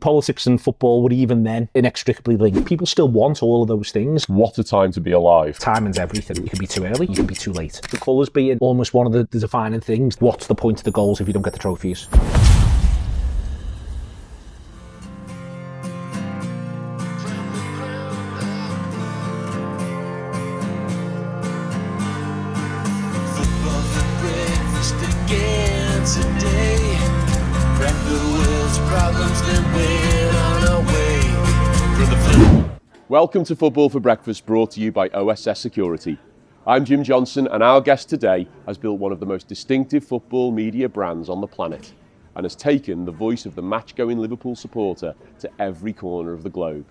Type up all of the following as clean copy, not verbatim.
Politics and football were even then inextricably linked. People still want all of those things. What a time to be alive. Timing's everything. You can be too early, you can be too late. The colours being almost one of the defining things. What's the point of the goals if you don't get the trophies? Welcome to Football for Breakfast, brought to you by OSS Security. I'm Jim Johnson, and our guest today has built one of the most distinctive football media brands on the planet and has taken the voice of the match-going Liverpool supporter to every corner of the globe.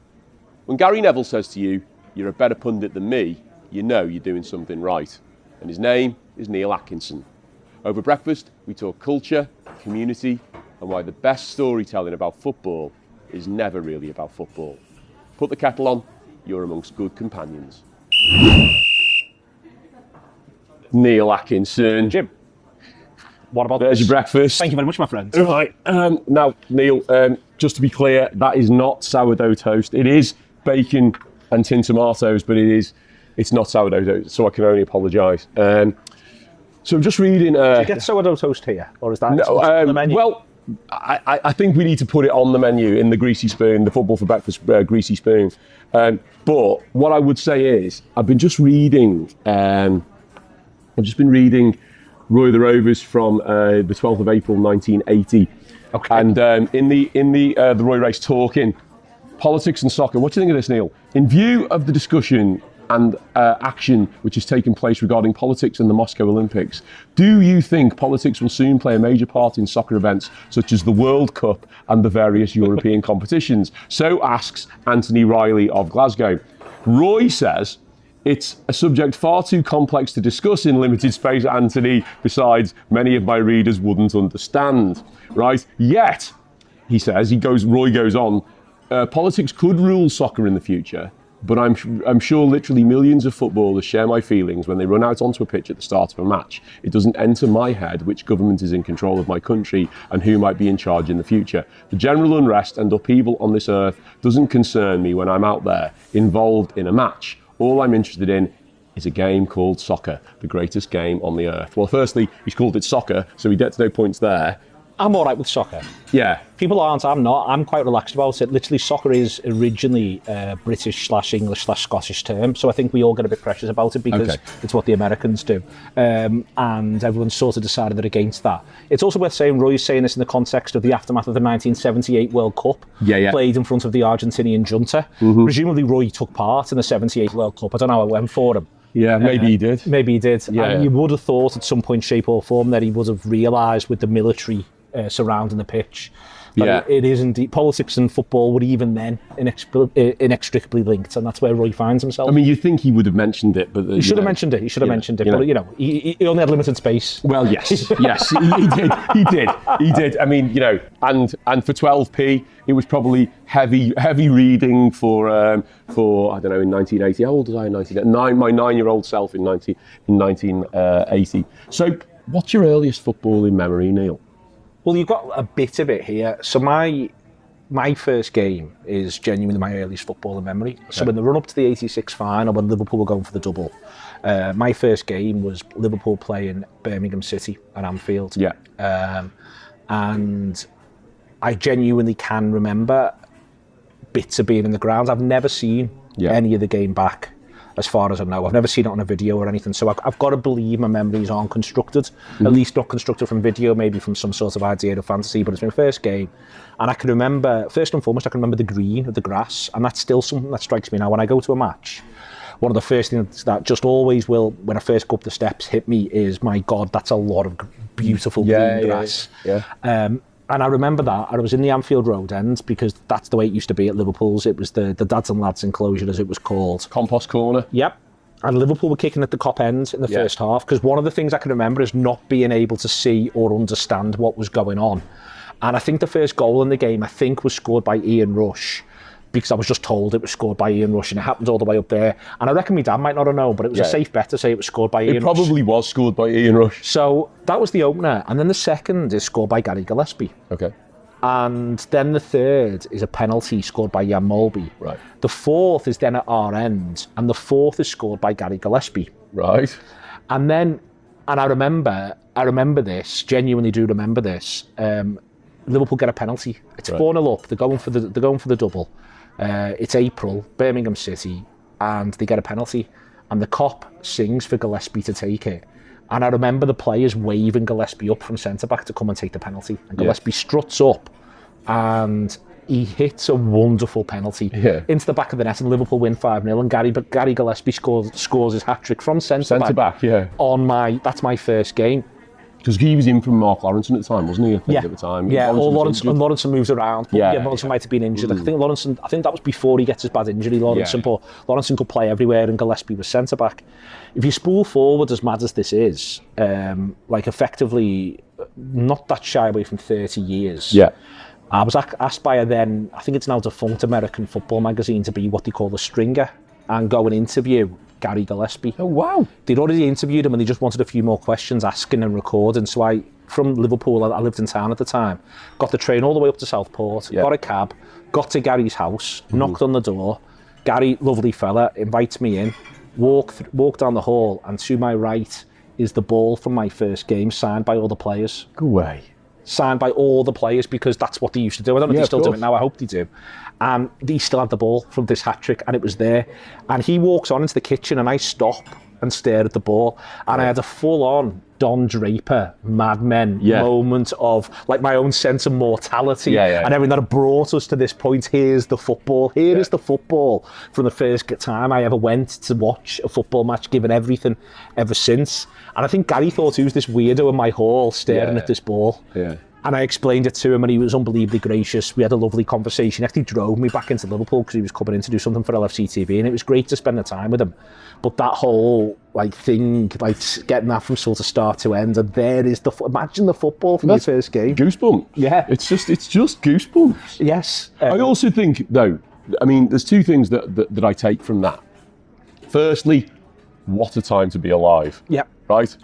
When Gary Neville says to you, "You're a better pundit than me," you know you're doing something right. And his name is Neil Atkinson. Over breakfast, we talk culture, community, and why the best storytelling about football is never really about football. Put the kettle on, you're amongst good companions. Neil Atkinson. Jim, what about There's this? your breakfast. Thank you very much, my friend. Right, now, Neil, just to be clear, that is not sourdough toast. It is bacon and tin tomatoes, but it's not sourdough toast, so I can only apologise. So I'm just reading... Do you get sourdough toast here, or is that on the menu? Well, I think we need to put it on the menu in the greasy spoon, the Football for Breakfast greasy spoon. But what I would say is, I've just been reading Roy the Rovers from the 12th of April 1980. Okay. And in the Roy race talking politics and soccer. What do you think of this, Neil? In view of the discussion and action which has taken place regarding politics and the Moscow Olympics, do you think politics will soon play a major part in soccer events such as the World Cup and the various European competitions? So asks Anthony Riley of Glasgow. Roy says, "It's a subject far too complex to discuss in limited space, Anthony. Besides, many of my readers wouldn't understand." Right? Yet, he says, Roy goes on, politics could rule soccer in the future, but I'm sure literally millions of footballers share my feelings when they run out onto a pitch at the start of a match. It doesn't enter my head which government is in control of my country and who might be in charge in the future. The general unrest and upheaval on this earth doesn't concern me when I'm out there, involved in a match. All I'm interested in is a game called soccer, the greatest game on the earth. Well, firstly, he's called it soccer, so he gets no points there. I'm all right with soccer. Yeah. People aren't, I'm not. I'm quite relaxed about it. Literally, soccer is originally a British/English/Scottish term, so I think we all get a bit precious about it because it's what the Americans do. And everyone's sort of decided they're against that. It's also worth saying, Roy's saying this in the context of the aftermath of the 1978 World Cup, played in front of the Argentinian junta. Mm-hmm. Presumably, Roy took part in the 78 World Cup. I don't know how it went for him. Yeah, maybe he did. Maybe he did. And you would have thought at some point, shape or form that he would have realised with the military surrounding the pitch. But it is indeed. Politics and football were even then inextricably linked, and that's where Roy finds himself. I mean, you think he would have mentioned it, but he should have mentioned it. He should have mentioned it, but he only had limited space. Well, yes, he did. I mean, and for 12p, it was probably heavy reading for I don't know, in 1980. How old was I in 1980? My 9-year-old self in 1980. So, what's your earliest footballing memory, Neil? Well, you've got a bit of it here. So my first game is genuinely my earliest footballing memory. Okay. So in the run-up to the 86 final, when Liverpool were going for the double, my first game was Liverpool playing Birmingham City at Anfield. Yeah. And I genuinely can remember bits of being in the grounds. I've never seen any of the game back, as far as I know. I've never seen it on a video or anything, so I've got to believe my memories aren't constructed, at least not constructed from video, maybe from some sort of idea of fantasy, but it's my first game. And I can remember, first and foremost, I can remember the green of the grass, and that's still something that strikes me now. When I go to a match, one of the first things that just always will, when I first go up the steps, hit me is, my God, that's a lot of beautiful green grass. And I remember that, and I was in the Anfield Road end, because that's the way it used to be at Liverpool's. It was the Dads and Lads enclosure, as it was called. Compost corner. Yep. And Liverpool were kicking at the Kop end in the first half, because one of the things I can remember is not being able to see or understand what was going on. And I think the first goal in the game, was scored by Ian Rush, because I was just told it was scored by Ian Rush, and it happened all the way up there. And I reckon my dad might not have known, but it was a safe bet to say it was scored by Ian Rush. It probably was scored by Ian Rush. So that was the opener. And then the second is scored by Gary Gillespie. Okay. And then the third is a penalty scored by Jan Molby. Right. The fourth is then at our end, and the fourth is scored by Gary Gillespie. Right. And then, and I remember this, genuinely do remember this. Liverpool get a penalty. It's 4-0 up. They're going for the double. It's April, Birmingham City, and they get a penalty. And the cop sings for Gillespie to take it. And I remember the players waving Gillespie up from centre-back to come and take the penalty. And Gillespie struts up and he hits a wonderful penalty into the back of the net, and Liverpool win 5-0. And Gary Gillespie scores his hat-trick from centre-back. That's my first game. Because he was in from Mark Lawrence at the time, wasn't he? I think at the time. Yeah, Lawrence moves around. Lawrence might have been injured. I think that was before he gets his bad injury, Lawrence. But Lawrence could play everywhere, and Gillespie was centre back. If you spool forward, as mad as this is, effectively not that shy away from 30 years. Yeah. I was asked by I think it's now defunct American football magazine, to be what they call the stringer and go and interview Gary Gillespie. Oh, wow. They'd already interviewed him and they just wanted a few more questions asking and recording. So from Liverpool, I lived in town at the time, got the train all the way up to Southport, got a cab, got to Gary's house, knocked on the door. Gary, lovely fella, invites me in, walk down the hall, and to my right is the ball from my first game, signed by all the players. Go away. Signed by all the players, because that's what they used to do. I don't know if they still do it now, I hope they do. And he still had the ball from this hat-trick, and it was there. And he walks on into the kitchen, and I stop and stare at the ball. And I had a full-on Don Draper, Mad Men moment of like my own sense of mortality and everything that had brought us to this point. Here's the football. Here is the football from the first time I ever went to watch a football match, given everything ever since. And I think Gary thought he was this weirdo in my hall staring at this ball. Yeah. And I explained it to him, and he was unbelievably gracious. We had a lovely conversation. He actually drove me back into Liverpool because he was coming in to do something for LFC TV, and it was great to spend the time with him. But that whole thing, getting that from sort of start to end, and there is imagine the football from your first game. Goosebumps. Yeah. It's just goosebumps. Yes. I also think, though, I mean, there's two things that I take from that. Firstly, what a time to be alive. Yeah. Right?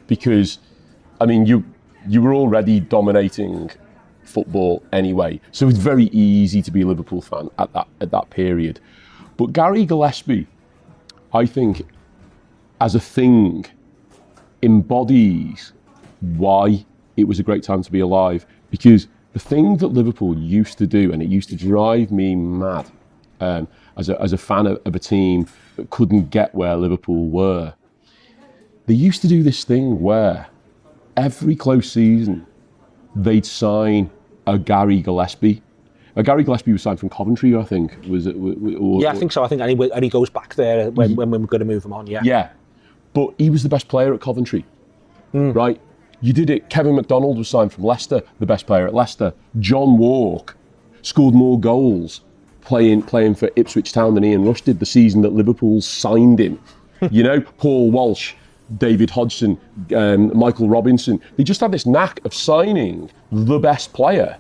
Because, I mean, you were already dominating football anyway, so it's very easy to be a Liverpool fan at that period. But Gary Gillespie, I think, as a thing, embodies why it was a great time to be alive. Because the thing that Liverpool used to do, and it used to drive me mad, as a fan of a team that couldn't get where Liverpool were, they used to do this thing where every close season, they'd sign a Gary Gillespie. Gary Gillespie was signed from Coventry, I think. I think so. I think and he goes back there when we're going to move him on. Yeah. Yeah, but he was the best player at Coventry, right? You did it. Kevin McDonald was signed from Leicester, the best player at Leicester. John Walk scored more goals playing for Ipswich Town than Ian Rush did the season that Liverpool signed him. You know, Paul Walsh, David Hodgson, Michael Robinson. They just had this knack of signing the best player,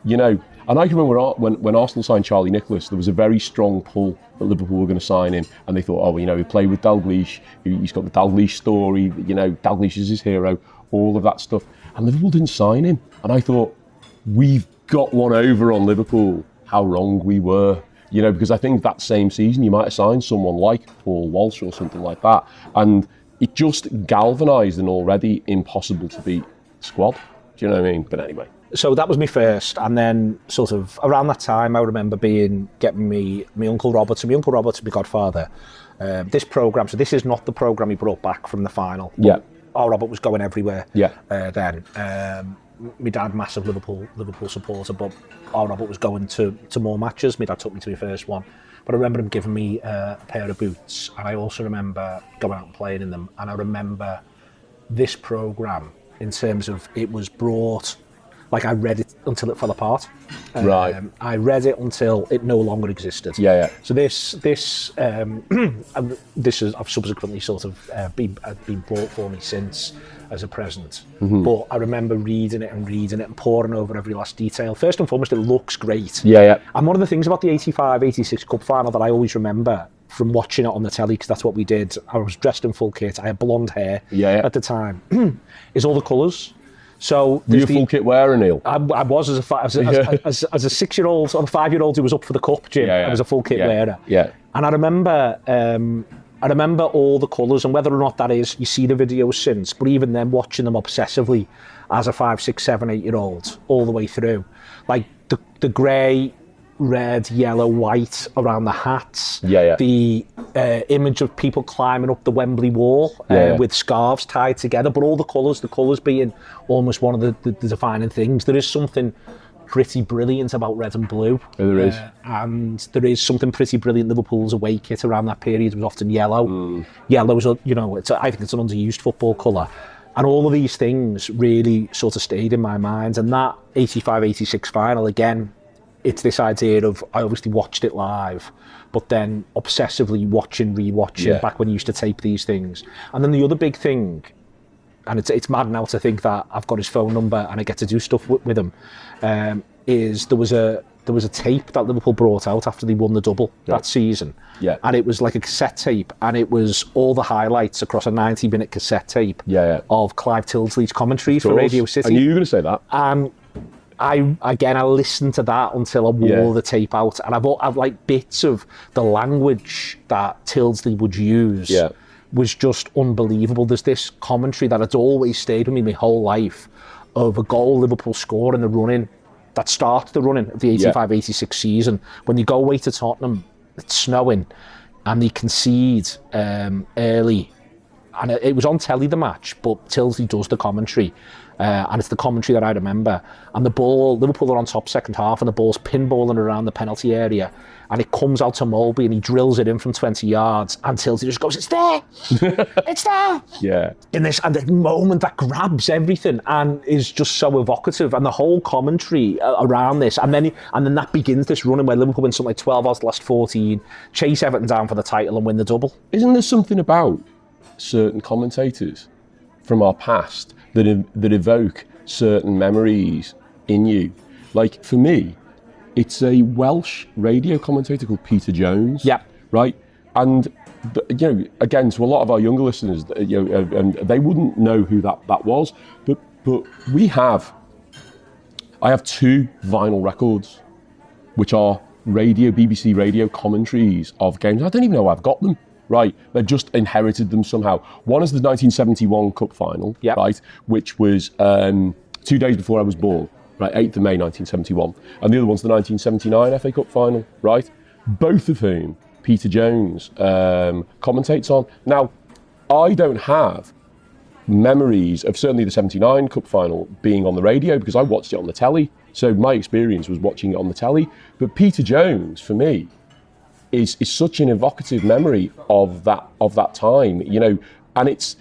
you know. And I can remember when Arsenal signed Charlie Nicholas, there was a very strong pull that Liverpool were going to sign him, and they thought, oh, well, you know, he played with Dalglish, he's got the Dalglish story, you know, Dalglish is his hero, all of that stuff. And Liverpool didn't sign him. And I thought, we've got one over on Liverpool. How wrong we were. You know, because I think that same season you might have signed someone like Paul Walsh or something like that. And it just galvanised an already impossible to beat squad. Do you know what I mean? But anyway. So that was my first, and then sort of around that time I remember getting my Uncle Robert, my godfather, this programme. So this is not the programme he brought back from the final. Yeah. Our Robert was going everywhere. Yeah. Then. My dad, massive Liverpool supporter, but our Robert was going to more matches. My dad took me to my first one. But I remember him giving me a pair of boots, and I also remember going out and playing in them. And I remember this programme in terms of it was brought, like I read it until it fell apart. Right. I read it until it no longer existed. Yeah. So this has I've subsequently sort of been bought for me since as a present. Mm-hmm. But I remember reading it and poring over every last detail. First and foremost, it looks great. Yeah. And one of the things about the 85-86 Cup final that I always remember from watching it on the telly, because that's what we did, I was dressed in full kit, I had blonde hair at the time, is all the colours. So were you a full kit wearer, Neil? I was as a 6-year-old or a 5-year-old who was up for the cup, Jim. I was a full kit wearer. Yeah. And I remember all the colours, and whether or not that is, you see the videos since, but even then watching them obsessively as a 5, 6, 7, 8-year-old all the way through. Like the grey, red, yellow, white around the hats. The image of people climbing up the Wembley wall with scarves tied together, but all the colours being almost one of the defining things. There is something pretty brilliant about red and blue. There is. And there is something pretty brilliant. Liverpool's away kit around that period was often yellow. Yellow's, I think it's an underused football colour. And all of these things really sort of stayed in my mind. And that 85-86 final, again, it's this idea of, I obviously watched it live, but then obsessively rewatching back when you used to tape these things. And then the other big thing, and it's mad now to think that I've got his phone number and I get to do stuff with him, is there was a tape that Liverpool brought out after they won the double that season. And it was like a cassette tape, and it was all the highlights across a 90-minute cassette tape of Clive Tyldsley's commentaries for Radio City. I knew you were going to say that. I listened to that until I wore the tape out, and I've like bits of the language that Tyldsley would use was just unbelievable. There's this commentary that had always stayed with me my whole life of a goal Liverpool score in the run-in that starts the run-in of the 85-86 season, when you go away to Tottenham, it's snowing, and they concede early. And it was on telly, the match, but Tyldsley does the commentary. And it's the commentary that I remember. And the ball, Liverpool are on top second half, and the ball's pinballing around the penalty area. And it comes out to Molby, and he drills it in from 20 yards. And Tyldsley just goes, "It's there! It's there!" And the moment that grabs everything and is just so evocative. And the whole commentary around this. And then that begins this running where Liverpool win something like 12 out of the last 14, chase Everton down for the title and win the double. Isn't there something about certain commentators from our past that evoke certain memories in you? Like, for me, it's a Welsh radio commentator called Peter Jones. Right? And, again, to a lot of our younger listeners, and they wouldn't know who that was, but I have 2 vinyl records, which are BBC radio commentaries of games. I don't even know I've got them. Right, they've just inherited them somehow. One is the 1971 Cup final, right, which was 2 days before I was born, right, 8th of May 1971. And the other one's the 1979 FA Cup final, right? Both of whom Peter Jones commentates on. Now, I don't have memories of certainly the 79 Cup final being on the radio because I watched it on the telly. So my experience was watching it on the telly. But Peter Jones, for me, is such an evocative memory of that time, and it's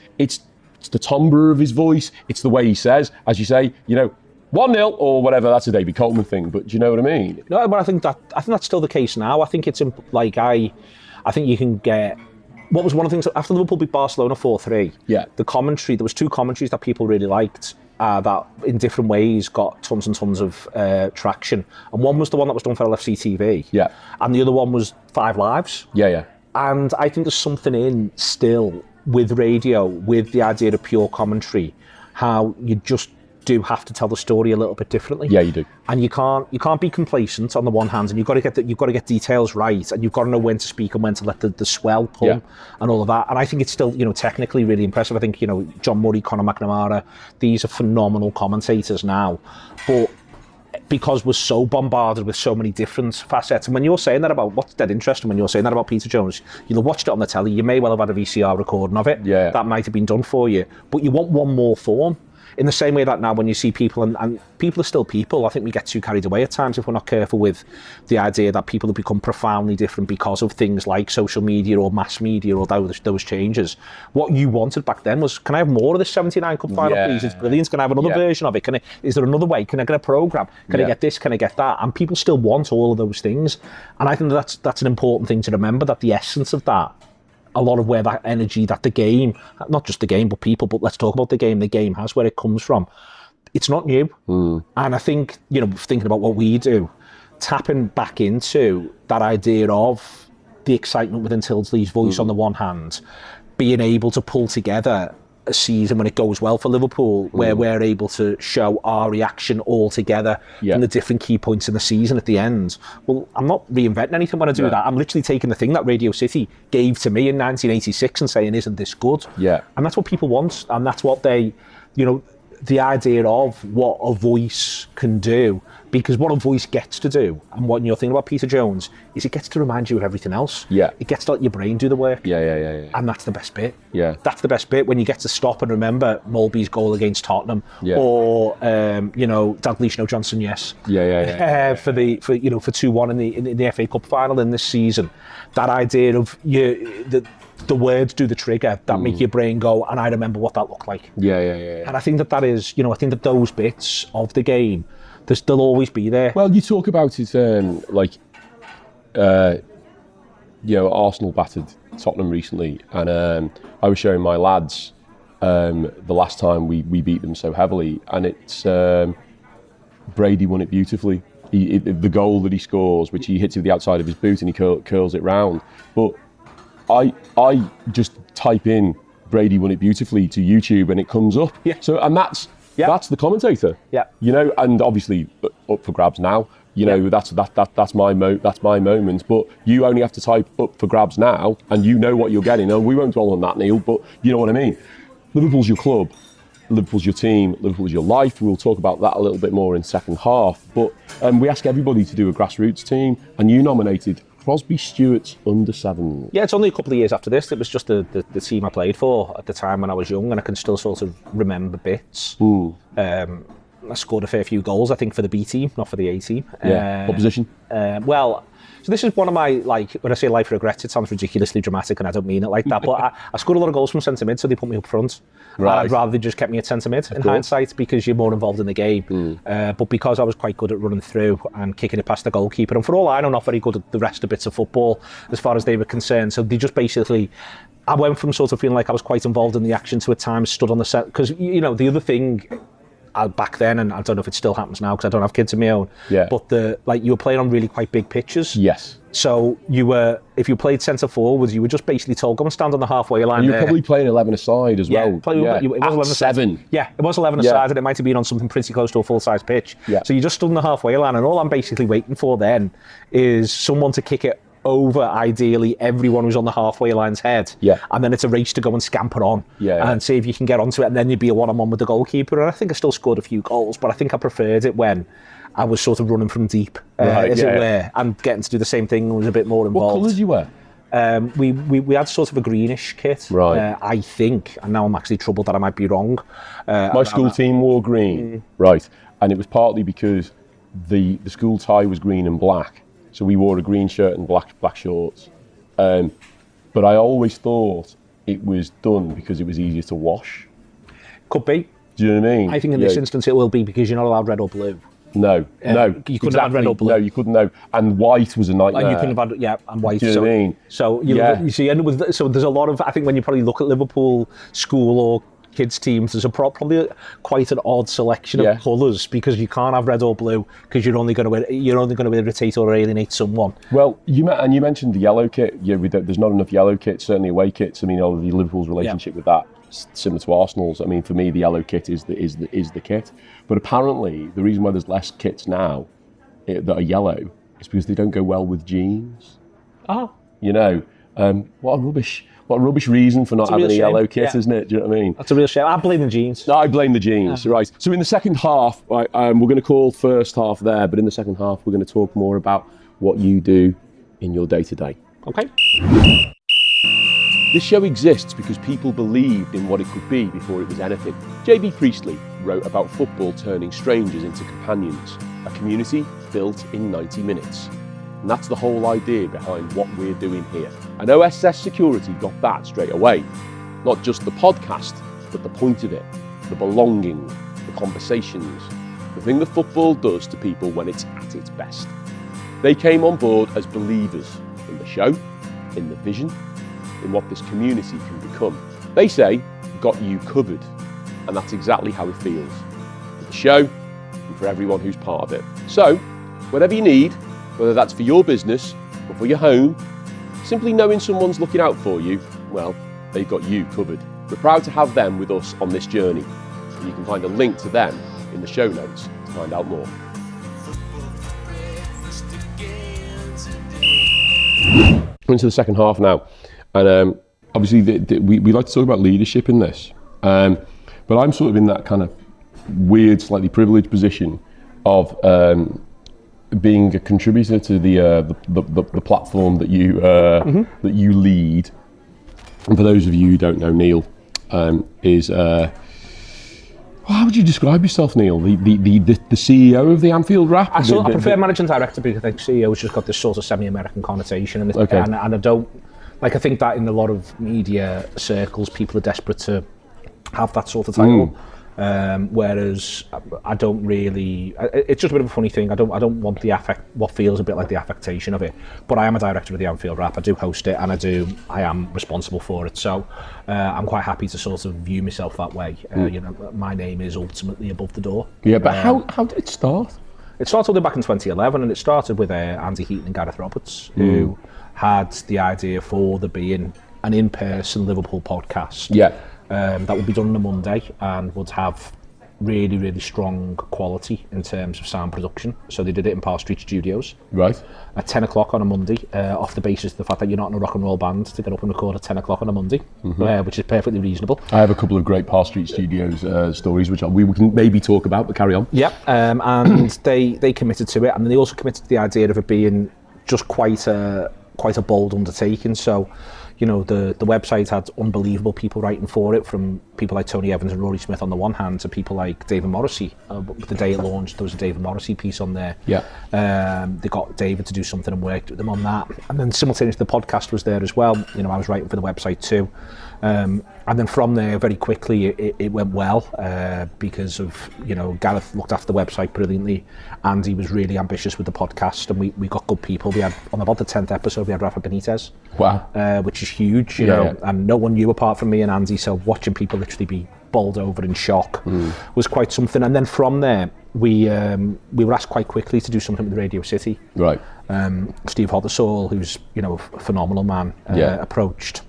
the timbre of his voice, it's the way he says, as you say, 1-0 or whatever. That's a David Coleman thing, but do you know what I mean? No, but I think that's still the case now. I think it's like I think you can get. What was one of the things after Liverpool beat Barcelona 4-3? The commentary. There was 2 commentaries that people really liked. That in different ways got tons and tons of traction. And one was the one that was done for LFC TV. And the other one was 5 Lives. And I think there's something in still with radio, with the idea of pure commentary, how you just do have to tell the story a little bit differently. You do. And you can't be complacent on the one hand, and you've got to get details right, and you've got to know when to speak and when to let the swell come and all of that. And I think it's still, technically really impressive. I think, John Murray, Conor McNamara, these are phenomenal commentators now. But because we're so bombarded with so many different facets, and when you're saying that about, what's dead interesting, when you're saying that about Peter Jones, you'll have watched it on the telly, you may well have had a VCR recording of it. That might have been done for you. But you want one more form. In the same way that now when you see people, and people are still people, I think we get too carried away at times if we're not careful with the idea that people have become profoundly different because of things like social media or mass media or those changes. What you wanted back then was, can I have more of this 79 Cup final, please? It's brilliant. Can I have another version of it? Is there another way? Can I get a programme? Can I get this? Can I get that? And people still want all of those things. And I think that's an important thing to remember, that the essence of that, a lot of where that energy that the game, not just the game, but people, but let's talk about the game has, where it comes from. It's not new. And I think, thinking about what we do, tapping back into that idea of the excitement within Tyldsley's voice on the one hand, being able to pull together a season when it goes well for Liverpool, where we're able to show our reaction all together from the different key points in the season at the end. Well, I'm not reinventing anything when I do that. I'm literally taking the thing that Radio City gave to me in 1986 and saying, isn't this good? Yeah. And that's what people want, and that's what they, you know, the idea of what a voice can do, because what a voice gets to do, and what you're thinking about Peter Jones, is it gets to remind you of everything else. Yeah. It gets to let your brain do the work. Yeah. And that's the best bit. Yeah. That's the best bit, when you get to stop and remember Mulby's goal against Tottenham, or you know, Dalglish, no Johnson, yes. For 2-1 in the FA Cup final in this season. That idea of the words do the trigger that make your brain go, and I remember what that looked like. Yeah. And I think that is, you know, I think that those bits of the game, they'll always be there. Well, you talk about it Arsenal battered Tottenham recently, and I was showing my lads the last time we beat them so heavily, and it's Brady won it beautifully. The goal that he scores, which he hits with the outside of his boot and he curls it round. But I just type in Brady won it beautifully to YouTube and it comes up. Yeah. So, and that's the commentator. Yeah. You know, and obviously up for grabs now. You know, that's my moment. But you only have to type up for grabs now, and you know what you're getting. And we won't dwell on that, Neil. But you know what I mean. Liverpool's your club. Liverpool's your team. Liverpool's your life. We'll talk about that a little bit more in second half. But we ask everybody to do a grassroots team, and you nominated Crosby Stuart Under-7s. Yeah, it's only a couple of years after this. It was just the team I played for at the time when I was young, and I can still sort of remember bits. I scored a fair few goals, I think, for the B team, not for the A team. Yeah. What position? So this is one of my, like, when I say life regrets, it sounds ridiculously dramatic, and I don't mean it like that, but I scored a lot of goals from centre mid, so they put me up front. Right. And I'd rather they just kept me at centre mid in hindsight, because you're more involved in the game. But because I was quite good at running through and kicking it past the goalkeeper, and for all I know, not very good at the rest of bits of football as far as they were concerned. So they just basically, I went from sort of feeling like I was quite involved in the action to at times stood on the set, because, you know, the other thing back then, and I don't know if it still happens now because I don't have kids of my own, but you were playing on really quite big pitches. Yes. So if you played centre forwards, you were just basically told, go and stand on the halfway line. And you were probably playing 11 aside as well. It was 11 7. aside. Yeah, it was 11 aside, and it might have been on something pretty close to a full-size pitch. Yeah. So you just stood on the halfway line, and all I'm basically waiting for then is someone to kick it over, ideally, everyone who's on the halfway line's head. Yeah. And then it's a race to go and scamper on and see if you can get onto it, and then you'd be a one-on-one with the goalkeeper. And I think I still scored a few goals, but I think I preferred it when I was sort of running from deep, as it were, and getting to do the same thing was a bit more involved. What colours you wear? We had sort of a greenish kit, I think, and now I'm actually troubled that I might be wrong. My school team wore green, right, and it was partly because the school tie was green and black. So we wore a green shirt and black shorts. But I always thought it was done because it was easier to wash. Could be. Do you know what I mean? I think in this instance it will be, because you're not allowed red or blue. No. You couldn't have red or blue. No, you couldn't have. And white was a nightmare. And you couldn't have had, and white. Do you know what I mean? So you end up with, so there's a lot of, I think when you probably look at Liverpool school or kids teams, there's probably quite an odd selection of colours, because you can't have red or blue, because you're only going to irritate or alienate someone. Well, you mentioned the yellow kit. Yeah, there's not enough yellow kits, certainly away kits. I mean, Liverpool's relationship with that, similar to Arsenal's. I mean, for me, the yellow kit is the kit. But apparently, the reason why there's less kits now that are yellow is because they don't go well with jeans. Oh, you know, what a rubbish reason for not having a yellow kit, isn't it? Do you know what I mean? That's a real shame. I blame the jeans. No, I blame the jeans, right. So in the second half, we're going to call first half there, but in the second half, we're going to talk more about what you do in your day-to-day. Okay. This show exists because people believed in what it could be before it was anything. J.B. Priestley wrote about football turning strangers into companions, a community built in 90 minutes. And that's the whole idea behind what we're doing here. And OSS Security got that straight away. Not just the podcast, but the point of it, the belonging, the conversations, the thing that football does to people when it's at its best. They came on board as believers in the show, in the vision, in what this community can become. They say, got you covered. And that's exactly how it feels. For the show, and for everyone who's part of it. So, whatever you need, whether that's for your business or for your home, simply knowing someone's looking out for you, well, they've got you covered. We're proud to have them with us on this journey. You can find a link to them in the show notes to find out more. We're into the second half now, and obviously we like to talk about leadership in this, but I'm sort of in that kind of weird, slightly privileged position of being a contributor to the platform that you that you lead. And for those of you who don't know, Neil is how would you describe yourself, Neil? The CEO of the Anfield Wrap? I prefer managing director because I think CEO's just got this sort of semi-American connection, and I don't like. I think that in a lot of media circles, people are desperate to have that sort of title. Whereas I don't really. It's just a bit of a funny thing. I don't want what feels a bit like the affectation of it. But I am a director of the Anfield Wrap. I do host it, and I am responsible for it. So I'm quite happy to sort of view myself that way. You know, my name is ultimately above the door. Yeah, but how did it start? It started back in 2011, and it started with Andy Heaton and Gareth Roberts, who had the idea for there being an in-person Liverpool podcast. Yeah. That would be done on a Monday and would have really, really strong quality in terms of sound production. So they did it in Park Street Studios. Right. At 10 o'clock on a Monday, off the basis of the fact that you're not in a rock and roll band to get up and record at 10 o'clock on a Monday, which is perfectly reasonable. I have a couple of great Park Street Studios stories, which we can maybe talk about, but carry on. Yeah, and they committed to it, and they also committed to the idea of it being just quite a bold undertaking. So, you know, the website had unbelievable people writing for it, from people like Tony Evans and Rory Smith on the one hand to people like David Morrissey. The day it launched, there was a David Morrissey piece on there. Yeah. They got David to do something and worked with them on that. And then simultaneously the podcast was there as well. You know, I was writing for the website too. And then from there, very quickly, it went well because of, you know, Gareth looked after the website brilliantly. Andy was really ambitious with the podcast, and we got good people. We had, on about the 10th episode, we had Rafa Benitez. Wow. Which is huge, you know, and no one knew apart from me and Andy, so watching people literally be bowled over in shock was quite something. And then from there, we were asked quite quickly to do something with Radio City. Right. Steve Hothersall, who's, you know, a phenomenal man, approached,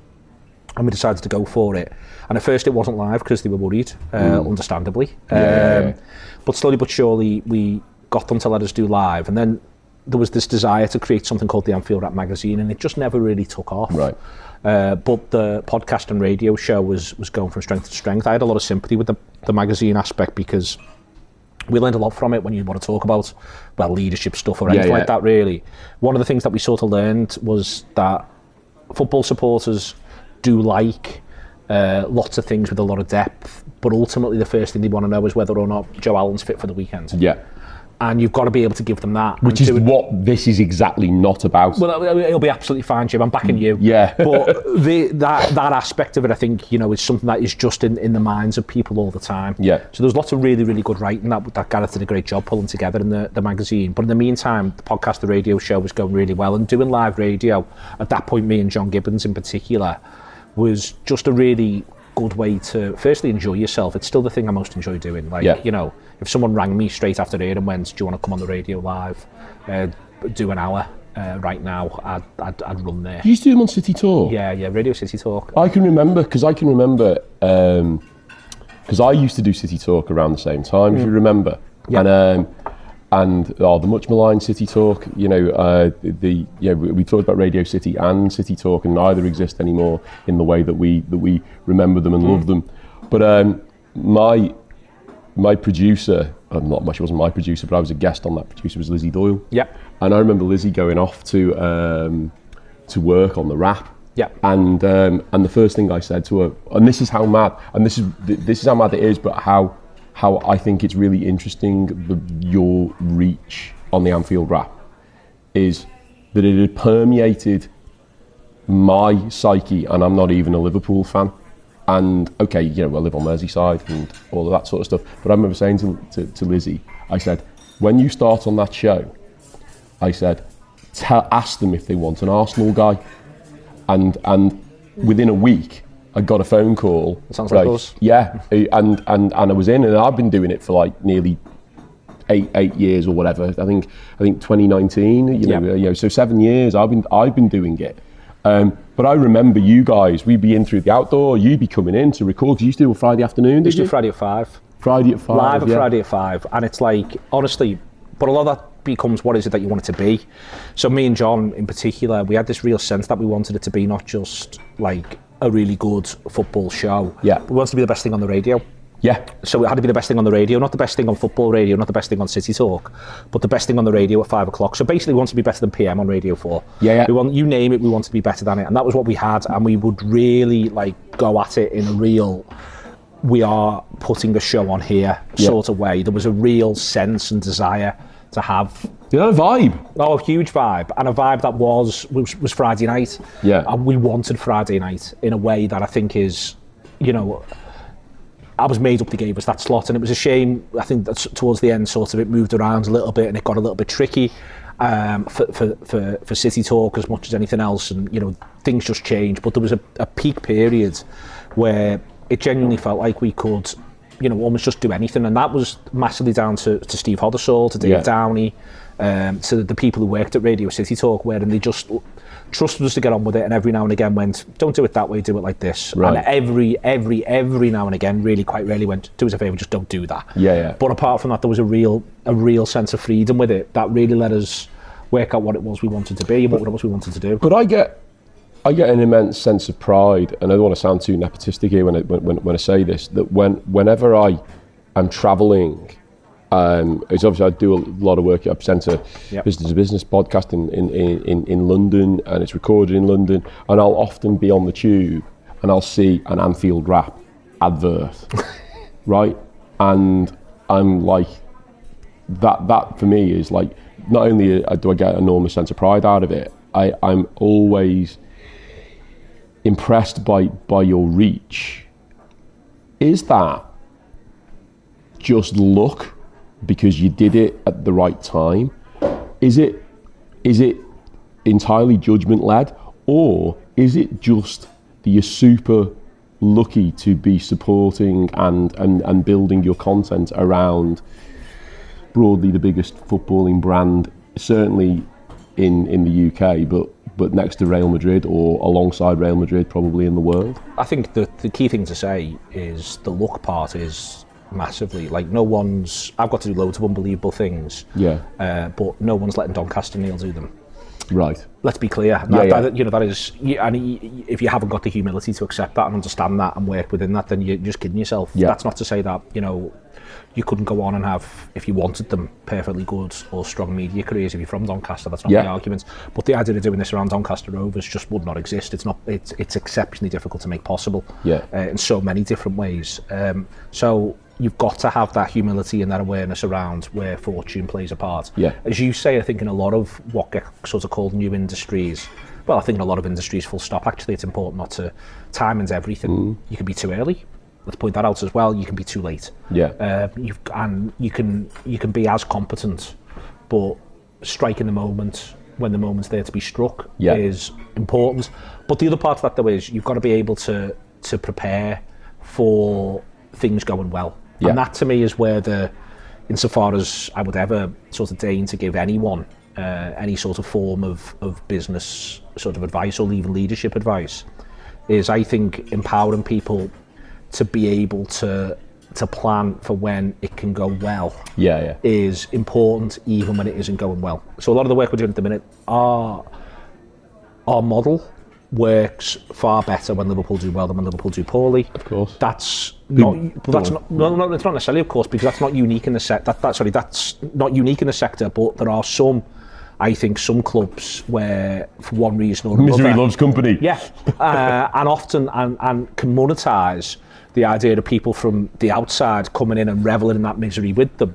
and we decided to go for it. And at first it wasn't live because they were worried, understandably. But slowly but surely we got them to let us do live, and then there was this desire to create something called the Anfield Wrap magazine, and it just never really took off. Right. But the podcast and radio show was going from strength to strength. I had a lot of sympathy with the magazine aspect because we learned a lot from it when you want to talk about, well, leadership stuff or anything like that, really. One of the things that we sort of learned was that football supporters do like lots of things with a lot of depth, but ultimately the first thing they want to know is whether or not Joe Allen's fit for the weekend. Yeah. And you've got to be able to give them that. Which is what this is exactly not about. Well, it'll be absolutely fine, Jim. I'm backing you. Yeah. But that aspect of it, I think, you know, is something that is just in the minds of people all the time. Yeah. So there's lots of really, really good writing that Gareth did a great job pulling together in the magazine. But in the meantime, the podcast, the radio show was going really well. And doing live radio, at that point, me and John Gibbons in particular, was just a really good way to firstly enjoy yourself. It's still the thing I most enjoy doing. Like, you know, if someone rang me straight after air and went, do you want to come on the radio live, do an hour right now, I'd run there. You used to do them on City Talk? Yeah, Radio City Talk. I can remember because I used to do City Talk around the same time, if you remember. Yeah. And the much maligned City Talk, you know, we talked about Radio City and City Talk, and neither exist anymore in the way that we remember them and love them. But my producer, she wasn't my producer, but I was a guest on that producer, was Lizzie Doyle. Yeah. And I remember Lizzie going off to work on the Wrap. Yeah. And the first thing I said to her, and this is how mad, and this is how mad it is, but how I think it's really interesting, your reach on the Anfield Wrap, is that it had permeated my psyche, and I'm not even a Liverpool fan. And okay, you know, I live on Merseyside and all of that sort of stuff, but I remember saying to Lizzie, I said, when you start on that show, I said, ask them if they want an Arsenal guy. And within a week, I got a phone call. It sounds like us. Yeah, and I was in, and I've been doing it for like nearly eight years or whatever. I think 2019. You know, so 7 years I've been doing it, But I remember you guys, we'd be in through the outdoor, you'd be coming in to record. You used to do a Friday afternoon, did you? Do Friday at 5. Friday at 5, Live at Friday at 5. And it's like, honestly, but a lot of that becomes what is it that you want it to be. So me and John in particular, we had this real sense that we wanted it to be not just like a really good football show. Yeah. We wanted to be the best thing on the radio. Yeah. So it had to be the best thing on the radio, not the best thing on football radio, not the best thing on City Talk, but the best thing on the radio at 5 o'clock. So basically we wanted to be better than PM on Radio 4. Yeah. We want, you name it, we wanted to be better than it. And that was what we had. And we would really like go at it in a real, we are putting the show on here sort of way. There was a real sense and desire to have. You know, a vibe. Oh, a huge vibe. And a vibe that was Friday night. Yeah. And we wanted Friday night in a way that I think is, you know, I was made up, they gave us that slot, and it was a shame. I think that towards the end, sort of, it moved around a little bit, and it got a little bit tricky for City Talk as much as anything else, and you know, things just changed. But there was a peak period where it genuinely felt like we could, you know, almost just do anything, and that was massively down to Steve Hoddesall, to Dave Downey, to the people who worked at Radio City Talk, wherein they just trusted us to get on with it, and every now and again went, don't do it that way, do it like this. Right. And every now and again, really quite rarely went, do us a favour, just don't do that. Yeah. But apart from that, there was a real sense of freedom with it that really let us work out what it was we wanted to be and what it was we wanted to do. But I get an immense sense of pride, and I don't want to sound too nepotistic here when I say this, that whenever I am travelling, it's obviously I do a lot of work. I present a business-to-business podcast in London, and it's recorded in London. And I'll often be on the tube, and I'll see an Anfield Wrap advert, right? And I'm like, that for me is like, not only do I get an enormous sense of pride out of it, I'm always impressed by your reach. Is that just luck? Because you did it at the right time? Is it entirely judgment led, or is it just that you're super lucky to be supporting and building your content around broadly the biggest footballing brand, certainly in the UK, but next to Real Madrid or alongside Real Madrid probably in the world? I think the key thing to say is the luck part is massively, like, I've got to do loads of unbelievable things, but no one's letting Doncaster Neil do them. Right. Let's be clear. That, you know, that is, and if you haven't got the humility to accept that and understand that and work within that, then you're just kidding yourself. That's not to say that, you know, you couldn't go on and have, if you wanted them, perfectly good or strong media careers if you're from Doncaster. That's not the argument. But the idea of doing this around Doncaster Rovers just would not exist. It's exceptionally difficult to make possible in so many different ways. So you've got to have that humility and that awareness around where fortune plays a part. As you say, I think in a lot of what get sort of called new industries, well, I think in a lot of industries, full stop, actually, it's important not to, timing's everything. You can be too early. Let's point that out as well. You can be too late. You can be as competent, but striking the moment when the moment's there to be struck is important. But the other part of that, though, is you've got to be able to prepare for things going well. And that to me is where insofar as I would ever sort of deign to give anyone any sort of form of business sort of advice or even leadership advice, is I think empowering people to be able to plan for when it can go well is important, even when it isn't going well. So a lot of the work we're doing at the minute, our model works far better when Liverpool do well than when Liverpool do poorly. Of course. It's not necessarily, of course, because that's not unique in the sector. That's not unique in the sector, but there are some clubs where, for one reason or another, misery loves company. And often and can monetize the idea of people from the outside coming in and reveling in that misery with them.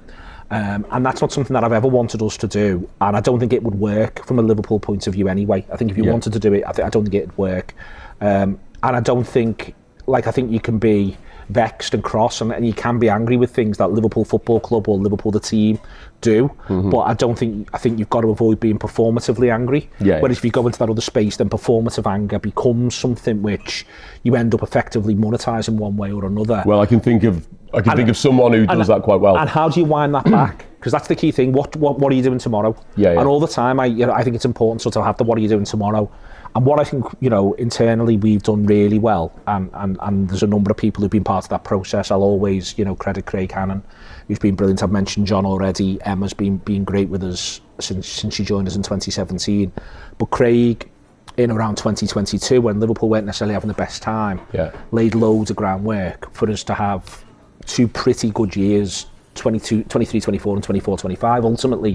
And that's not something that I've ever wanted us to do, and I don't think it would work from a Liverpool point of view anyway. I think if you wanted to do it, I don't think it'd work. And I don't think, I think you can be vexed and cross, and you can be angry with things that Liverpool Football Club or Liverpool the team do, but I think you've got to avoid being performatively angry. Whereas if you go into that other space, then performative anger becomes something which you end up effectively monetizing one way or another. Well, I can think of someone who does that quite well. And how do you wind that back? Because that's the key thing. What are you doing tomorrow? And all the time, I think it's important to have the what are you doing tomorrow, And what I think, internally we've done really well, and there's a number of people who've been part of that process. I'll always, credit Craig Hannon, who's been brilliant. I've mentioned John already. Emma's been great with us since she joined us in 2017. But Craig, in around 2022, when Liverpool weren't necessarily having the best time, laid loads of groundwork for us to have 2 pretty good years, 23-24 and 24-25 ultimately,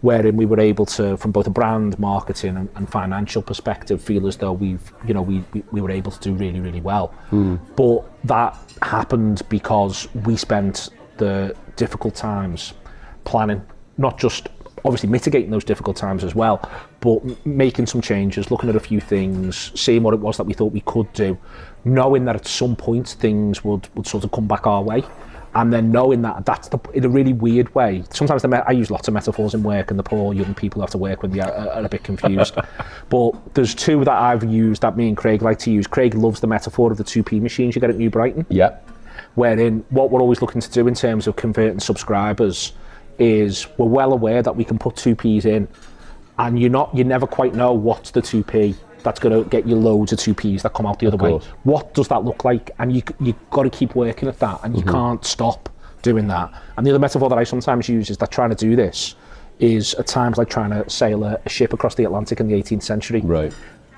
wherein we were able to, from both a brand, marketing and financial perspective, feel as though we were able to do really, really well. But that happened because we spent the difficult times planning, not just obviously mitigating those difficult times as well, but making some changes, looking at a few things, seeing what it was that we thought we could do, knowing that at some point things would sort of come back our way. And then knowing that that's in a really weird way. Sometimes I use lots of metaphors in work, and the poor young people who have to work with me are a bit confused. But there's 2 that I've used that me and Craig like to use. Craig loves the metaphor of the 2p machines you get at New Brighton. Yeah. Wherein what we're always looking to do in terms of converting subscribers is we're well aware that we can put 2p's in, and you never quite know what's the 2p that's going to get you loads of 2p's that come out the other way. What does that look like? And you got to keep working at that, and you can't stop doing that. And the other metaphor that I sometimes use is that trying to do this is at times like trying to sail a ship across the Atlantic in the 18th century. Right.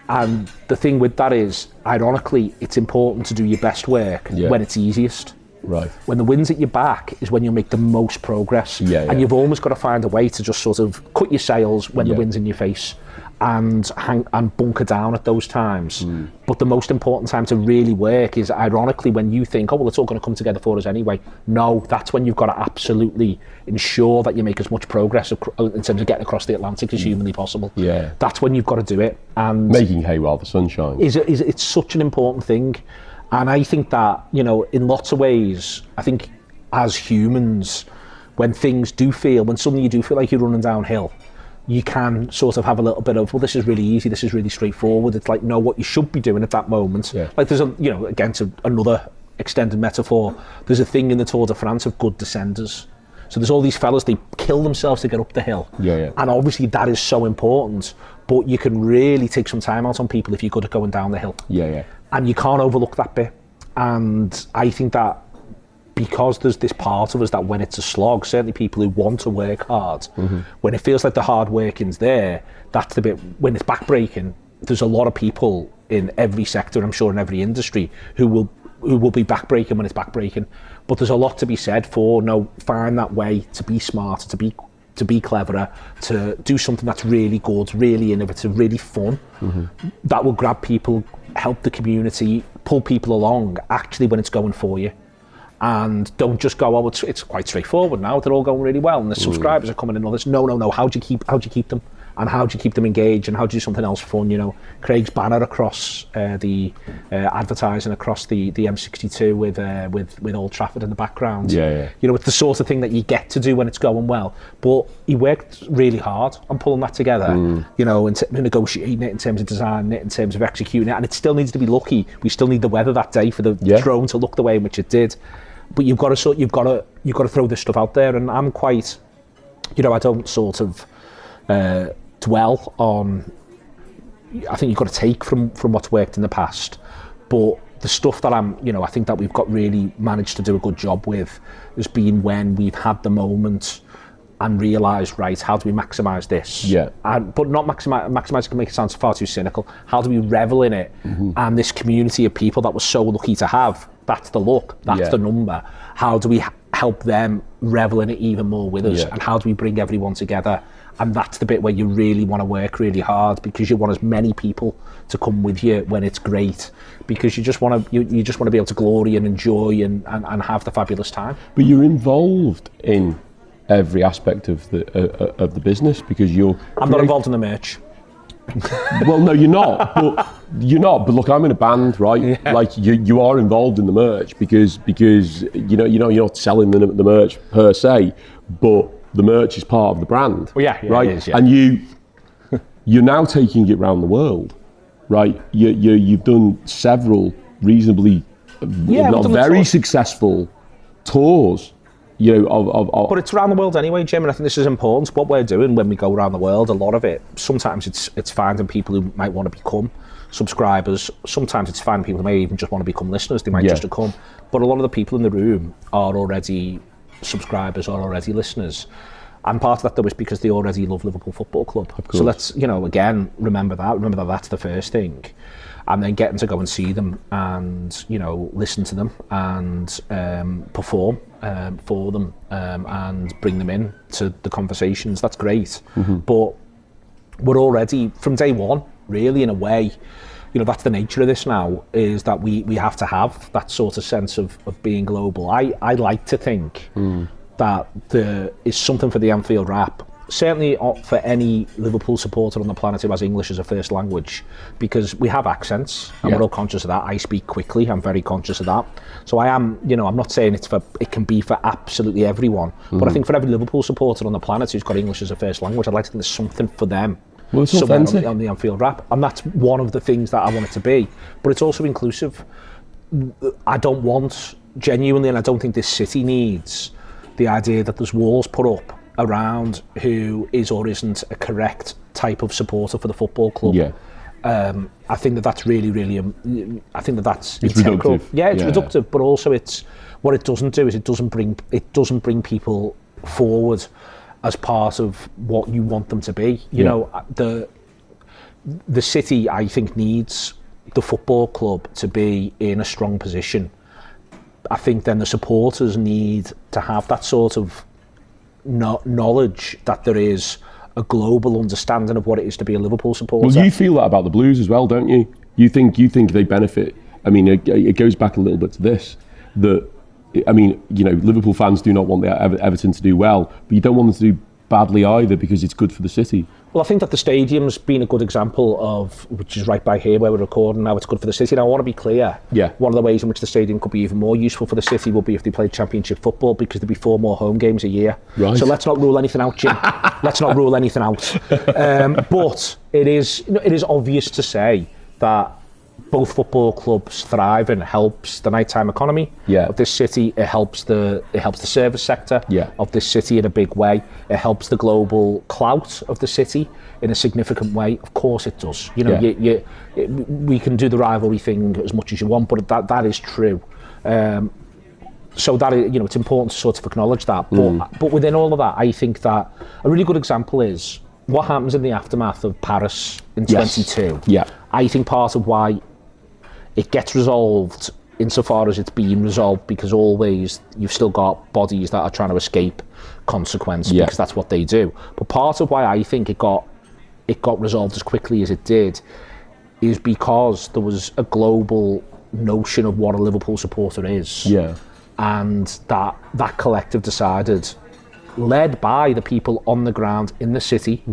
And the thing with that is, ironically, it's important to do your best work when it's easiest. Right. When the wind's at your back is when you'll make the most progress. And you've almost got to find a way to just sort of cut your sails when the wind's in your face, and bunker down at those times. But the most important time to really work is, ironically, when you think, it's all going to come together for us anyway. No, that's when you've got to absolutely ensure that you make as much progress in terms of getting across the Atlantic as humanly possible. That's when you've got to do it. And making hay while the sun shines. It's such an important thing. And I think that, in lots of ways, I think as humans, when suddenly you do feel like you're running downhill, you can sort of have a little bit of, this is really easy, this is really straightforward. It's like, no, what you should be doing at that moment. Like there's again, to another extended metaphor, there's a thing in the Tour de France of good descenders. So there's all these fellas, they kill themselves to get up the hill. And obviously that is so important, but you can really take some time out on people if you're good at going down the hill. And you can't overlook that bit. And I think that because there's this part of us that when it's a slog, certainly people who want to work hard, when it feels like the hard working's there, that's the bit, when it's backbreaking, there's a lot of people in every sector, I'm sure in every industry, who will be backbreaking when it's backbreaking. But there's a lot to be said for, find that way to be smarter, to be cleverer, to do something that's really good, really innovative, really fun, that will grab people, help the community, pull people along actually when it's going for you. And don't just go, it's quite straightforward now, they're all going really well and the subscribers are coming in and all this. No, how do you keep them? And how do you keep them engaged, and how do you do something else fun? Craig's banner across the advertising across the M62 with Old Trafford in the background. It's the sort of thing that you get to do when it's going well. But he worked really hard on pulling that together, in negotiating it, in terms of designing it, in terms of executing it, and it still needs to be lucky. We still need the weather that day for the drone to look the way in which it did. But you've got to throw this stuff out there, and I'm quite, I don't sort of dwell on. I think you've got to take from what's worked in the past, but the stuff that I think that we've got really managed to do a good job with has been when we've had the moment and realised, right, how do we maximise this? But not maximise can make it sound far too cynical. How do we revel in it? And this community of people that we're so lucky to have, that's the look, that's the number. How do we help them revel in it even more with us? And how do we bring everyone together? And that's the bit where you really want to work really hard, because you want as many people to come with you when it's great, because you just want to you just want to be able to glory and enjoy and have the fabulous time. But you're involved in every aspect of the business, because I'm not involved in the merch. Well, no, you're not. But look, I'm in a band, right? Like you are involved in the merch because you're not selling the merch per se, but the merch is part of the brand. Well, right? It is, yeah. And you're now taking it around the world, right? You've done several reasonably not very successful tours But it's around the world anyway, Jim, and I think this is important. What we're doing when we go around the world, a lot of it, sometimes it's finding people who might want to become subscribers. Sometimes it's finding people who may even just want to become listeners. They might just come. But a lot of the people in the room are already subscribers, are already listeners. And part of that, though, is because they already love Liverpool Football Club. So let's, again, remember that. Remember that that's the first thing. And then getting to go and see them and, listen to them and perform for them and bring them in to the conversations. That's great. But we're already, from day one, really, in a way, that's the nature of this now, is that we have to have that sort of sense of being global. I like to think that there is something for the Anfield Wrap, certainly for any Liverpool supporter on the planet who has English as a first language, because we have accents and we're all conscious of that. I speak quickly, I'm very conscious of that. So I am, I'm not saying it can be for absolutely everyone, but I think for every Liverpool supporter on the planet who's got English as a first language, I'd like to think there's something for them. Well, it's authentic on the Anfield Wrap, and that's one of the things that I want it to be. But it's also inclusive. I don't want, genuinely, and I don't think this city needs the idea that there's walls put up around who is or isn't a correct type of supporter for the football club. I think that's really, really. I think that's reductive. Yeah, it's reductive, but also it's what it doesn't do is it doesn't bring people forward as part of what you want them to be. The city, I think, needs the football club to be in a strong position. I think then the supporters need to have that sort of knowledge that there is a global understanding of what it is to be a Liverpool supporter. Well, you feel that about the Blues as well, don't you? You think they benefit. I mean, it goes back a little bit to this. Liverpool fans do not want Everton to do well, but you don't want them to do badly either because it's good for the city. Well, I think that the stadium's been a good example of, which is right by here where we're recording now, it's good for the city. Now, I want to be clear. One of the ways in which the stadium could be even more useful for the city would be if they played Championship football, because there'd be 4 more home games a year. Right. So let's not rule anything out, Jim. Let's not rule anything out. But it is obvious to say that both football clubs thriving helps the nighttime economy of this city. It helps the service sector of this city in a big way. It helps the global clout of the city in a significant way. Of course it does. We can do the rivalry thing as much as you want, but that is true. So that it's important to sort of acknowledge that. But within all of that, I think that a really good example is what happens in the aftermath of Paris in 22. I think part of why it gets resolved insofar as it's being resolved, because always you've still got bodies that are trying to escape consequence, because that's what they do. But part of why I think it got resolved as quickly as it did is because there was a global notion of what a Liverpool supporter is. And that collective decided, led by the people on the ground in the city,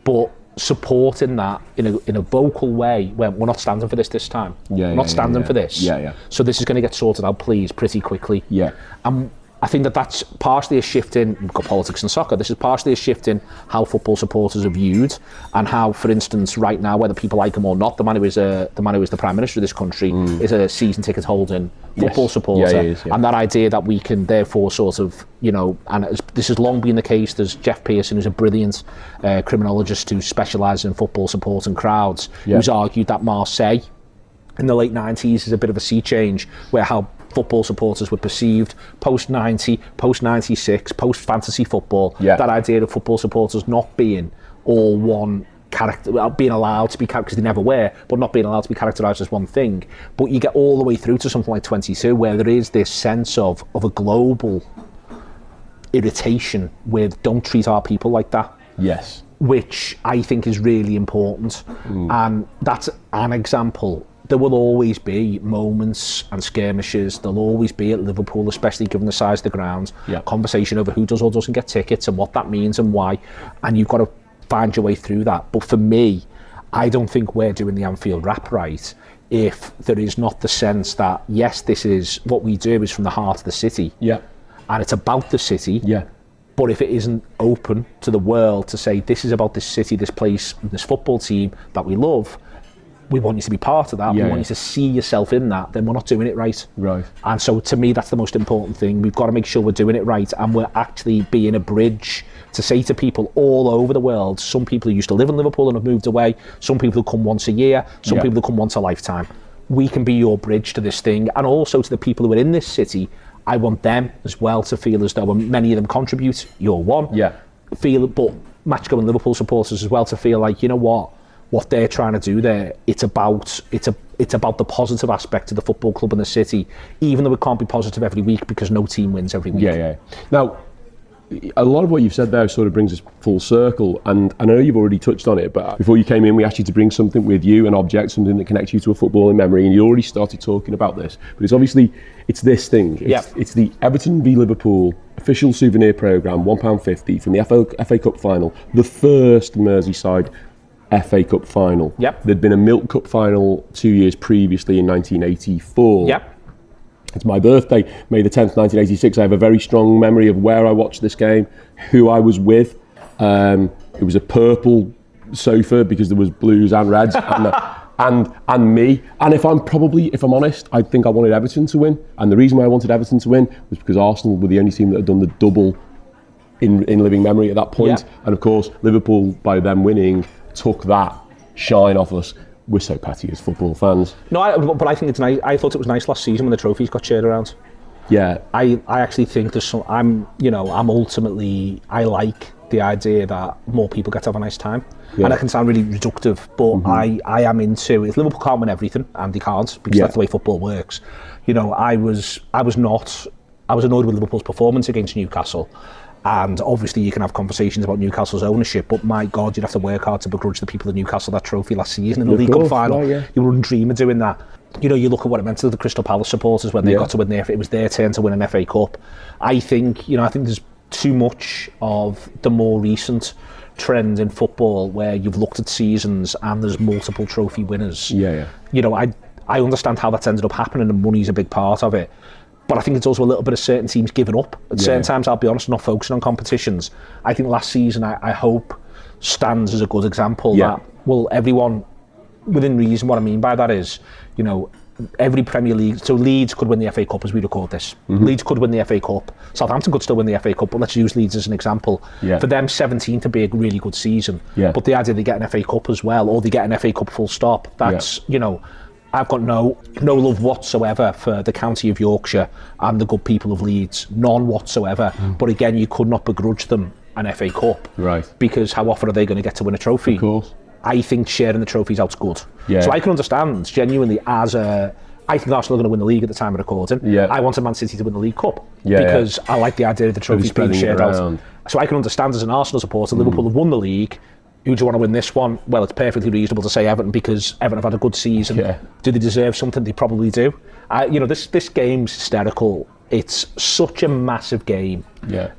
but supporting that in a vocal way. When we're not standing for this time. We're not standing for this. So this is going to get sorted out, please, pretty quickly. And I think that's partially a shift in, we've got politics and soccer, this is partially a shift in how football supporters are viewed, and how, for instance, right now, whether people like him or not, the man who is the Prime Minister of this country is a season ticket holding football supporter. And that idea that we can therefore sort of, and this has long been the case. There's Jeff Pearson, who's a brilliant criminologist who specialises in football support and crowds, who's argued that Marseille in the late 90s is a bit of a sea change, where how football supporters were perceived post-90, post-96, post-fantasy football. That idea of football supporters not being all one character, being allowed to be, because they never were, but not being allowed to be characterised as one thing. But you get all the way through to something like 22, where there is this sense of a global irritation with, don't treat our people like that. Which I think is really important. And that's an example. There will always be moments and skirmishes. There'll always be at Liverpool, especially given the size of the ground, conversation over who does or doesn't get tickets and what that means and why. And you've got to find your way through that. But for me, I don't think we're doing the Anfield Wrap right if there is not the sense that, yes, this is what we do is from the heart of the city. And it's about the city. But if it isn't open to the world to say, this is about this city, this place, this football team that we love, we want you to be part of that, we want you to see yourself in that, then we're not doing it right. Right. And so to me, that's the most important thing. We've got to make sure we're doing it right, and we're actually being a bridge to say to people all over the world, some people who used to live in Liverpool and have moved away, some people who come once a year, some people who come once a lifetime. We can be your bridge to this thing, and also to the people who are in this city. I want them as well to feel as though, when many of them contribute, you're one. But match-going Liverpool supporters as well to feel like, you know what they're trying to do there, it's about the positive aspect of the football club and the city, even though it can't be positive every week because no team wins every week. Now, a lot of what you've said there sort of brings us full circle, and I know you've already touched on it, but before you came in, we asked you to bring something with you, an object, something that connects you to a footballing memory, and you already started talking about this. But it's obviously, it's this thing. It's the Everton v Liverpool official souvenir programme, £1.50 from the FA Cup final, the first Merseyside FA Cup final. There'd been a Milk Cup final 2 years previously in 1984. It's my birthday, May the 10th, 1986. I have a very strong memory of where I watched this game, who I was with. It was a purple sofa because there was blues and reds, and me. And if I'm honest, I think I wanted Everton to win. And the reason why I wanted Everton to win was because Arsenal were the only team that had done the double in living memory at that point. And of course, Liverpool, by them winning, took that shine off us. We're so petty as football fans. No, but I think it's nice. I thought it was nice last season when the trophies got shared around. I actually think there's some. I'm ultimately, I like the idea that more people get to have a nice time. And that can sound really reductive, but I am into, if Liverpool can't win everything, and they can't, because that's the way football works. I was annoyed with Liverpool's performance against Newcastle. And obviously you can have conversations about Newcastle's ownership, but my God, you'd have to work hard to begrudge the people of Newcastle that trophy last season in the League Cup final. You wouldn't dream of doing that. You look at what it meant to the Crystal Palace supporters when they got to win it was their turn to win an FA Cup. I think there's too much of the more recent trend in football where you've looked at seasons and there's multiple trophy winners. I understand how that's ended up happening, and money's a big part of it. But I think it's also a little bit of certain teams giving up. At certain times, I'll be honest, not focusing on competitions. I think last season, I hope, stands as a good example that, well, everyone, within reason, what I mean by that is, every Premier League, so Leeds could win the FA Cup as we record this. Leeds could win the FA Cup. Southampton could still win the FA Cup, but let's use Leeds as an example. For them, 17 to be a really good season. But the idea they get an FA Cup as well, or they get an FA Cup full stop, that's, I've got no love whatsoever for the county of Yorkshire and the good people of Leeds, none whatsoever. But again, you could not begrudge them an FA Cup, because how often are they going to get to win a trophy? Of course. I think sharing the trophies out's good. So I can understand genuinely I think Arsenal are going to win the league at the time of recording. I wanted Man City to win the League Cup because I like the idea of the trophies being shared out. So I can understand as an Arsenal supporter, Liverpool have won the league. Who do you want to win this one? Well, it's perfectly reasonable to say Everton because Everton have had a good season. Do they deserve something? They probably do. This game's hysterical. It's such a massive game.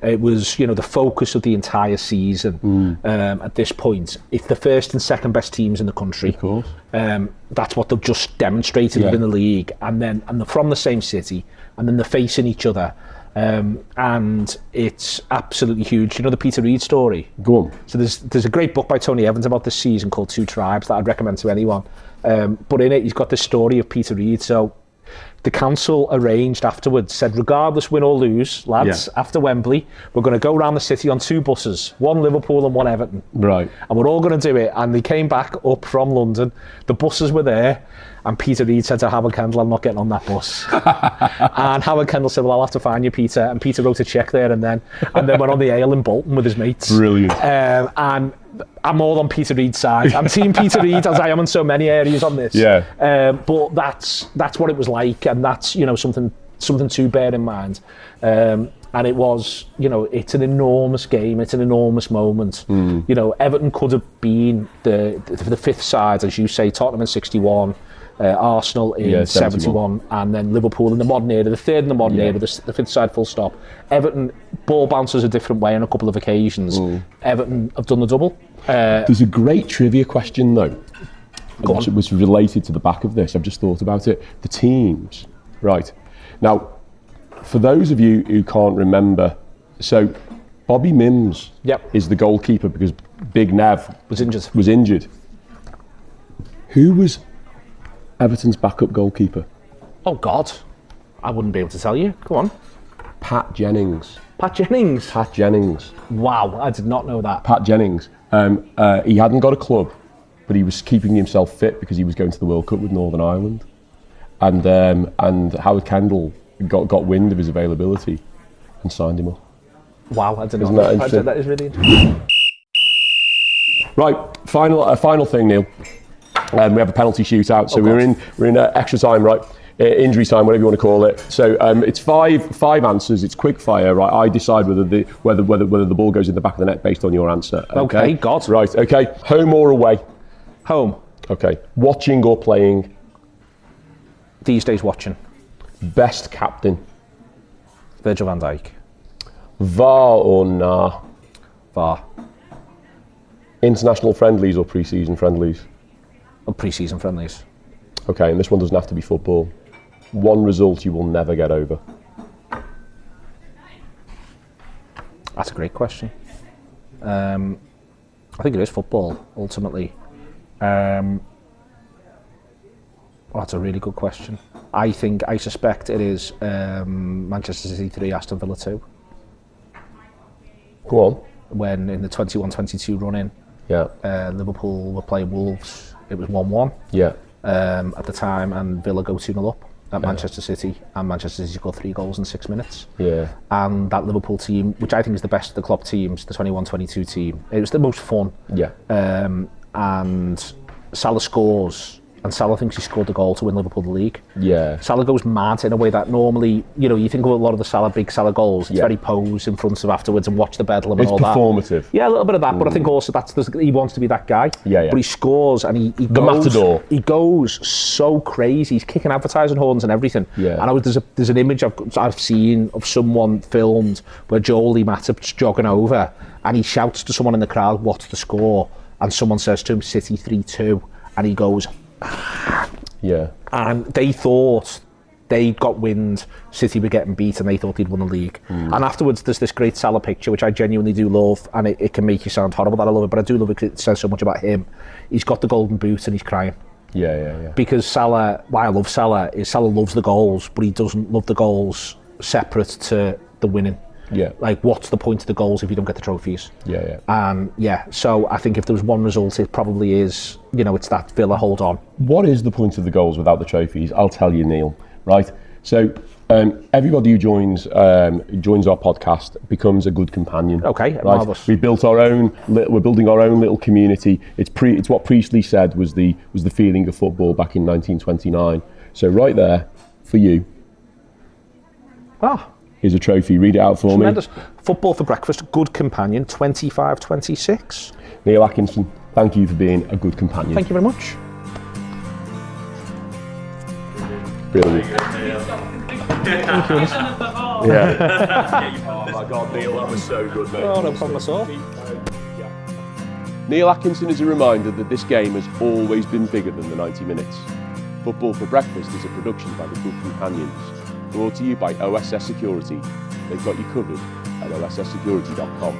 It was, the focus of the entire season at this point. It's the first and second best teams in the country. Of course. That's what they've just demonstrated within the league. And they're from the same city, and then they're facing each other. And it's absolutely huge. The Peter Reid story? Go on. So there's a great book by Tony Evans about this season called Two Tribes that I'd recommend to anyone. But in it, he's got this story of Peter Reid. So the council arranged afterwards, said, regardless, win or lose, lads, after Wembley, we're going to go around the city on two buses, one Liverpool and one Everton. Right. And we're all going to do it. And they came back up from London. The buses were there. And Peter Reid said to Howard Kendall, I'm not getting on that bus. And Howard Kendall said, well, I'll have to find you, Peter. And Peter wrote a cheque there and then went on the ale in Bolton with his mates. Brilliant. And I'm all on Peter Reid's side. I'm team Peter Reid, as I am in so many areas on this. But that's what it was like, and that's something to bear in mind. And it was, it's an enormous game. It's an enormous moment. Everton could have been the fifth side, as you say, Tottenham in 61. Arsenal in 71, and then Liverpool in the modern era, the third in the modern era, the fifth side full stop. Everton, ball bounces a different way on a couple of occasions. Everton have done the double. There's a great trivia question though, which was related to the back of this. I've just thought about it. The teams, right. Now, for those of you who can't remember, so Bobby Mims is the goalkeeper because Big Nev was injured. Who was Everton's backup goalkeeper. Oh God, I wouldn't be able to tell you. Go on. Pat Jennings. Pat Jennings. Pat Jennings. Wow, I did not know that. Pat Jennings. He hadn't got a club, but he was keeping himself fit because he was going to the World Cup with Northern Ireland. And Howard Kendall got wind of his availability and signed him up. Wow, I didn't Isn't know that interesting? that is really interesting. Right, final thing, Neil. We have a penalty shootout, so we're in extra time, right? Injury time, whatever you want to call it. So it's five answers. It's quick fire, right? I decide whether the ball goes in the back of the net based on your answer. Okay, God. Right. Okay. Home or away? Home. Okay. Watching or playing? These days, watching. Best captain? Virgil van Dijk. VAR or nah? VAR. International friendlies or pre-season friendlies? Or pre-season friendlies. Okay, and this one doesn't have to be football. One result you will never get over. That's a great question. I think it is football, ultimately. That's a really good question. I suspect it is Manchester City 3, Aston Villa 2. Go on. When in the 21-22 run-in, Liverpool were playing Wolves. It was 1-1. Yeah. At the time, and Villa go 2-0 up at Manchester City, and Manchester City scored 3 goals in 6 minutes. Yeah. And that Liverpool team, which I think is the best of the club teams, the 21-22 team, it was the most fun. Yeah. And Salah scores, and Salah thinks he scored the goal to win Liverpool the league. Yeah. Salah goes mad in a way that normally, you think of a lot of the big Salah goals, it's very posed in front of afterwards and watch the bedlam and all that. It's performative. Yeah, a little bit of that, but I think also he wants to be that guy. Yeah. But he scores and he the goes... matador. He goes so crazy. He's kicking advertising horns and everything. Yeah. And there's an image I've seen of someone filmed where Jolie Matip's jogging over and he shouts to someone in the crowd, "What's the score?" And someone says to him, "City 3-2." And he goes... Yeah. And they thought they got wind, City were getting beat, and they thought they'd won the league. And afterwards, there's this great Salah picture, which I genuinely do love, and it can make you sound horrible that I love it, but I do love it because it says so much about him. He's got the golden boot and he's crying. Yeah. Because Salah, why I love Salah, is Salah loves the goals, but he doesn't love the goals separate to the winning. Yeah. Like, what's the point of the goals if you don't get the trophies? Yeah. So I think if there was one result, it probably is, it's that Villa hold on. What is the point of the goals without the trophies? I'll tell you, Neil. Right. So everybody who joins our podcast becomes a good companion. Okay. Right? Marvellous. We're building our own little community. It's what Priestley said was the feeling of football back in 1929. So right there for you. Here's a trophy. Read it out for Tremendous. Me. Football for breakfast, good companion, 25-26. Neil Atkinson, thank you for being a good companion. Thank you very much. Brilliant. Yeah. Oh my God, Neil, that was so good, mate. Oh, no problem at all. Neil Atkinson is a reminder that this game has always been bigger than the 90 minutes. Football for Breakfast is a production by the Good Companions. Brought to you by OSS Security. They've got you covered at osssecurity.com.